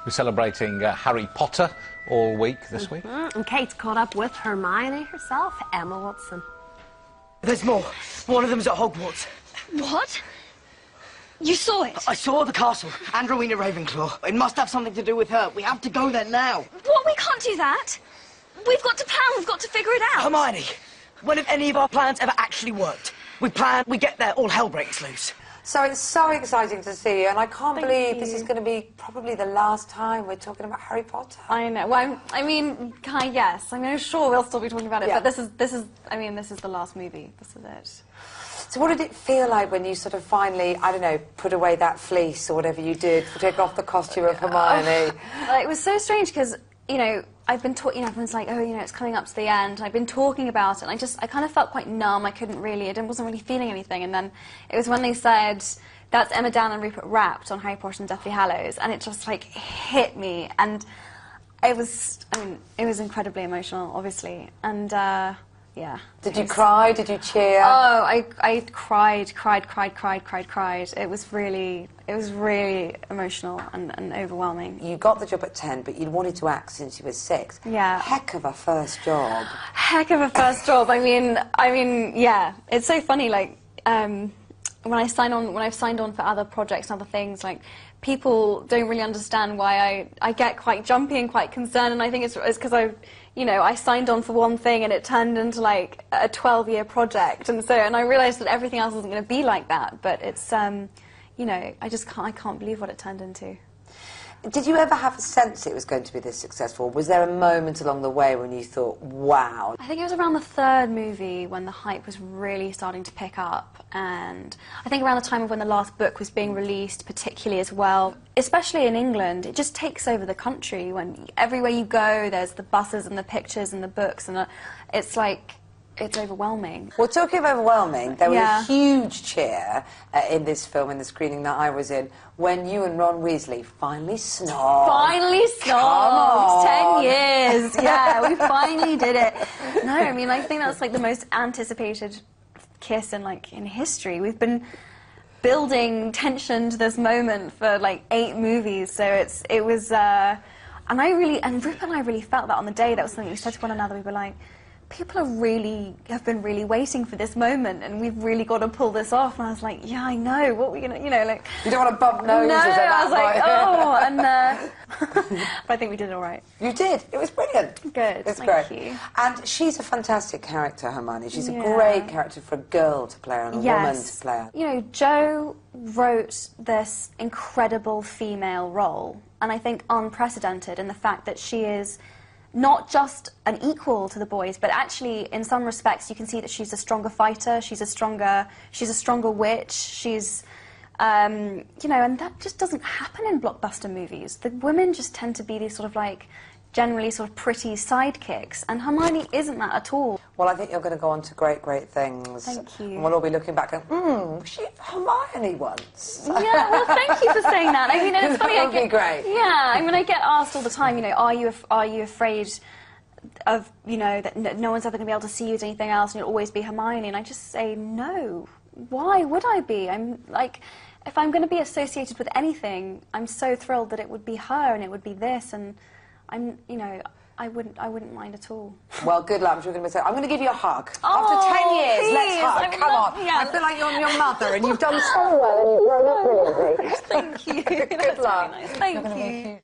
We're celebrating Harry Potter all week this week. And Kate's caught up with Hermione herself, Emma Watson. There's more. One of them's at Hogwarts. What? You saw it? I saw the castle and Rowena Ravenclaw. It must have something to do with her. We have to go there now. What? We can't do that. We've got to plan. We've got to figure it out. Hermione, when have any of our plans ever actually worked? We plan, we get there, all hell breaks loose. So it's so exciting to see you, and I can't believe this is going to be probably the last time we're talking about Harry Potter. I know. Well, I mean, yes. I mean, I'm sure we'll still be talking about it, but this is the last movie. This is it. So what did it feel like when you sort of finally, I don't know, put away that fleece or whatever you did, take off the costume of Hermione? It was so strange because, you know, I've been talking, everyone's like, oh, you know, it's coming up to the end. I've been talking about it, and I kind of felt quite numb. I wasn't really feeling anything. And then it was when they said, that's Emma Down and Rupert Rapt on Harry Potter and Deathly Hallows, and it just, like, hit me. And it was incredibly emotional, obviously. And, yeah. Did you cry? Did you cheer? Oh, I cried. It was really emotional and overwhelming. You got the job at 10, but you'd wanted to act since you were 6. Yeah. Heck of a first job. Heck of a first job. I mean, yeah. It's so funny, like, when I've signed on for other projects and other things, like, people don't really understand why I get quite jumpy and quite concerned, and I think it's because I signed on for one thing and it turned into like a 12-year project, and I realised that everything else isn't going to be like that. But it's, you know, I can't believe what it turned into. Did you ever have a sense it was going to be this successful? Was there a moment along the way when you thought, wow? I think it was around the third movie when the hype was really starting to pick up, and I think around the time of when the last book was being released particularly as well. Especially in England, it just takes over the country. When everywhere you go, there's the buses and the pictures and the books, and it's like, it's overwhelming. Well, talking of overwhelming, there was a huge cheer in this film, in the screening that I was in, when you and Ron Weasley finally snogged. Finally snogged! 10 years! Yeah, we finally did it. No, I mean, I think that's like the most anticipated kiss in history. We've been building tension to this moment for like 8 movies, so it was, and Rupert and I really felt that on the day. That was something we said to one another. We were like, people have been really waiting for this moment, and we've really got to pull this off. And I was like, yeah, I know. What are we gonna, you know, like? You don't want to bump noses. No, at that I was like, oh, and but I think we did it all right. You did. It was brilliant. Good. It's Thank great. you. And she's a fantastic character, Hermione. She's a great character for a girl to play and a woman to play. You know, Jo wrote this incredible female role, and I think unprecedented in the fact that she is not just an equal to the boys, but actually, in some respects, you can see that she's a stronger fighter. She's a stronger witch. She's, you know, and that just doesn't happen in blockbuster movies. The women just tend to be these sort of like generally sort of pretty sidekicks, and Hermione isn't that at all. Well, I think you're going to go on to great, great things. Thank you. And we'll all be looking back and, she Hermione once. Yeah, well, thank you for saying that. I mean, and it's funny. That would be great. Yeah, I mean, I get asked all the time, you know, are you afraid of, you know, that no one's ever going to be able to see you as anything else and you'll always be Hermione? And I just say, no. Why would I be? I'm like, if I'm going to be associated with anything, I'm so thrilled that it would be her and it would be this, and you know, I wouldn't mind at all. Well, good luck. I'm sure you're going to say, I'm going to give you a hug. Oh, after 10 years, please, let's hug. Come on. Yeah. I feel like you're your mother and you've done so well and you've grown up brilliantly. Thank you. Good luck. Really nice. Thank you.